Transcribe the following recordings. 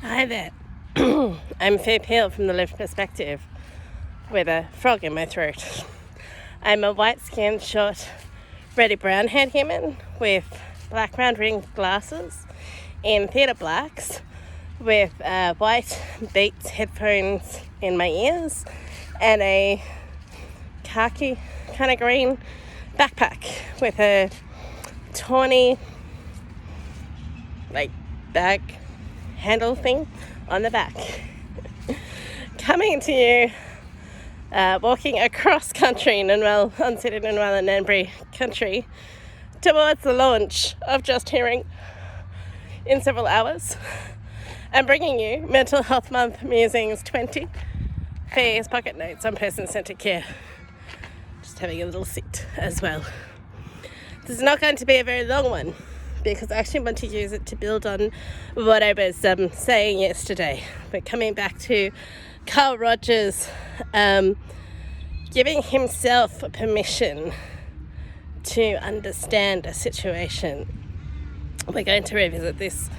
Hi there. I'm Fair Peel from the Lived Perspective with a frog in my throat. I'm a white-skinned, short, reddy-brown haired human with black round-ringed glasses in theatre blacks with white Beats headphones in my ears and a khaki-kinda green backpack with a tawny bag handle thing on the back. Coming to you, walking across country, unceded Ngunnawal and Ngambri Country, towards the launch of Just Hearing in several hours, and bringing you Mental Health Month Musings 20 for his pocket notes on person-centred care. Just having a little sit as well. This is not going to be a very long one, because I actually want to use it to build on what I was saying yesterday. But coming back to Carl Rogers giving himself permission to understand a situation, we're going to revisit this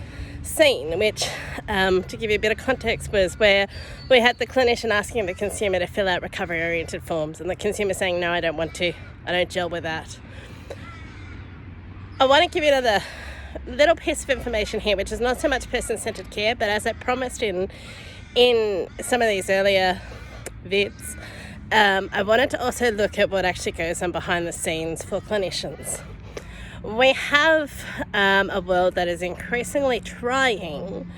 scene, which, to give you a bit of context, was where we had the clinician asking the consumer to fill out recovery-oriented forms, and the consumer saying, no, I don't want to, I don't gel with that. I want to give you another little piece of information here, which is not so much person-centred care, but as I promised in some of these earlier vids, I wanted to also look at what actually goes on behind the scenes for clinicians. We have a world that is increasingly trying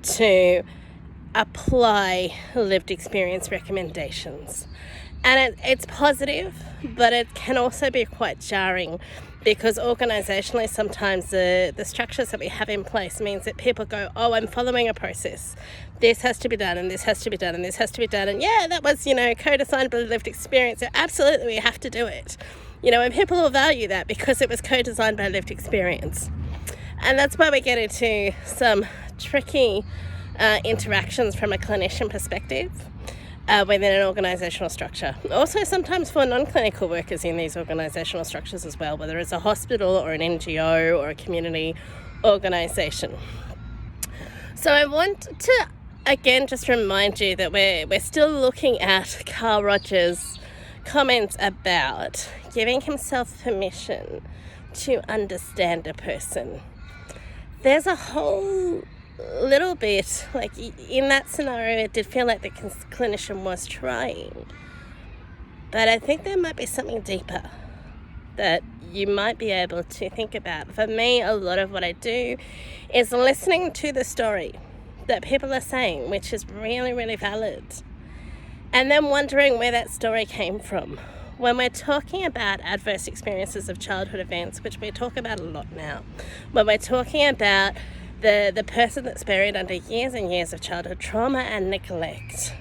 to apply lived experience recommendations. And it's positive, but it can also be quite jarring, because organisationally sometimes the structures that we have in place means that people go, oh, I'm following a process. This has to be done, and this has to be done, and this has to be done. And yeah, that was, co-designed by lived experience. So absolutely, we have to do it. And people will value that because it was co-designed by lived experience. And that's why we get into some tricky interactions from a clinician perspective within an organisational structure. Also sometimes for non-clinical workers in these organisational structures as well, whether it's a hospital or an NGO or a community organisation. So I want to again just remind you that we're still looking at Carl Rogers' comments about giving himself permission to understand a person. There's a whole little bit, in that scenario, it did feel like the clinician was trying. But I think there might be something deeper that you might be able to think about. For me, a lot of what I do is listening to the story that people are saying, which is really, really valid, and then wondering where that story came from. When we're talking about adverse experiences of childhood events, which we talk about a lot now, when we're talking about the person that's buried under years and years of childhood trauma and neglect,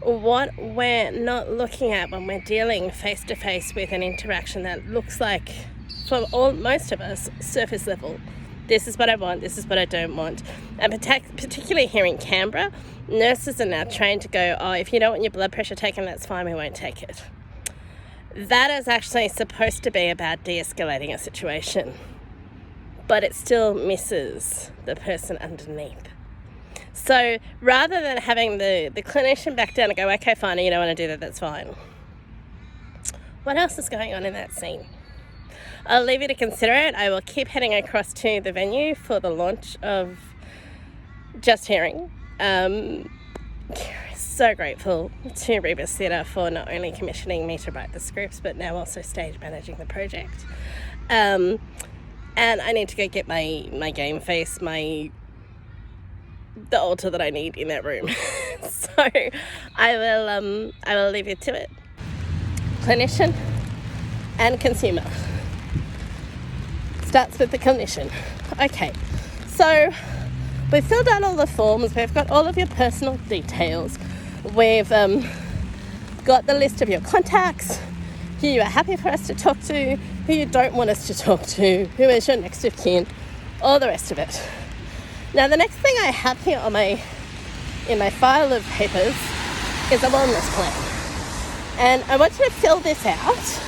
what we're not looking at when we're dealing face-to-face with an interaction that looks like, for most of us, surface level. This is what I want, this is what I don't want. And particularly here in Canberra, nurses are now trained to go, oh, if you don't want your blood pressure taken, that's fine, we won't take it. That is actually supposed to be about de-escalating a situation, but it still misses the person underneath. So rather than having the clinician back down and go, okay, fine, you don't want to do that, that's fine. What else is going on in that scene? I'll leave you to consider it. I will keep heading across to the venue for the launch of Just Hearing. So grateful to Rebus Theatre for not only commissioning me to write the scripts, but now also stage managing the project. And I need to go get my game face, the altar that I need in that room. So I will leave you to it. Clinician and consumer. Starts with the clinician. Okay, so we've filled out all the forms. We've got all of your personal details. We've got the list of your contacts, who you are happy for us to talk to, who you don't want us to talk to, who is your next of kin, all the rest of it. Now, the next thing I have here in my file of papers is a wellness plan. And I want you to fill this out.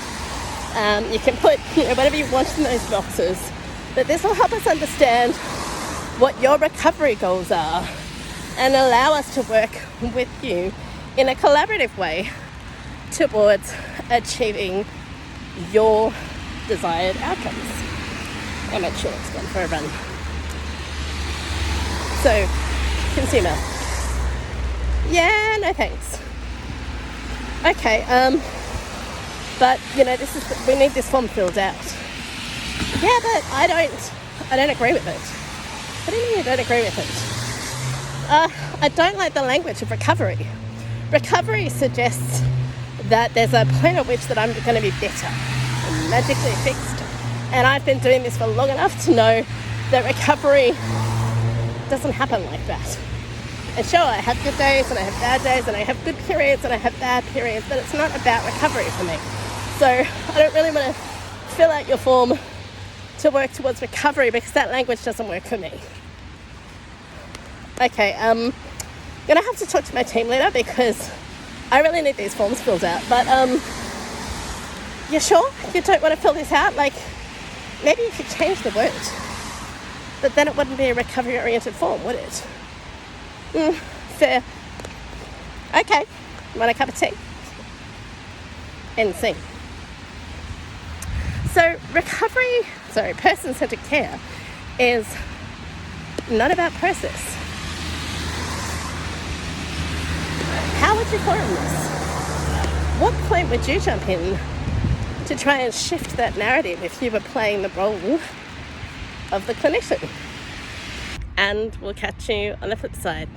You can put whatever you want in those boxes, but this will help us understand what your recovery goals are and allow us to work with you in a collaborative way towards achieving your desired outcomes. I might sure it's gone for a run. So, consumer. Yeah, no thanks. Okay, but you know, we need this form filled out. Yeah, but I don't agree with it. What do you mean you don't agree with it? I don't like the language of recovery. Recovery suggests that there's a point at which that I'm going to be better and magically fixed. And I've been doing this for long enough to know that recovery doesn't happen like that. And sure, I have good days and I have bad days and I have good periods and I have bad periods, but it's not about recovery for me. So I don't really want to fill out your form to work towards recovery because that language doesn't work for me. Okay, I'm going to have to talk to my team leader because I really need these forms filled out. But you sure you don't want to fill this out? Like, maybe you could change the word. But then it wouldn't be a recovery-oriented form, would it? Fair. Okay, want a cup of tea? And sing. So person-centered care is not about process. How would you form this? What point would you jump in to try and shift that narrative if you were playing the role of the clinician? And we'll catch you on the flip side.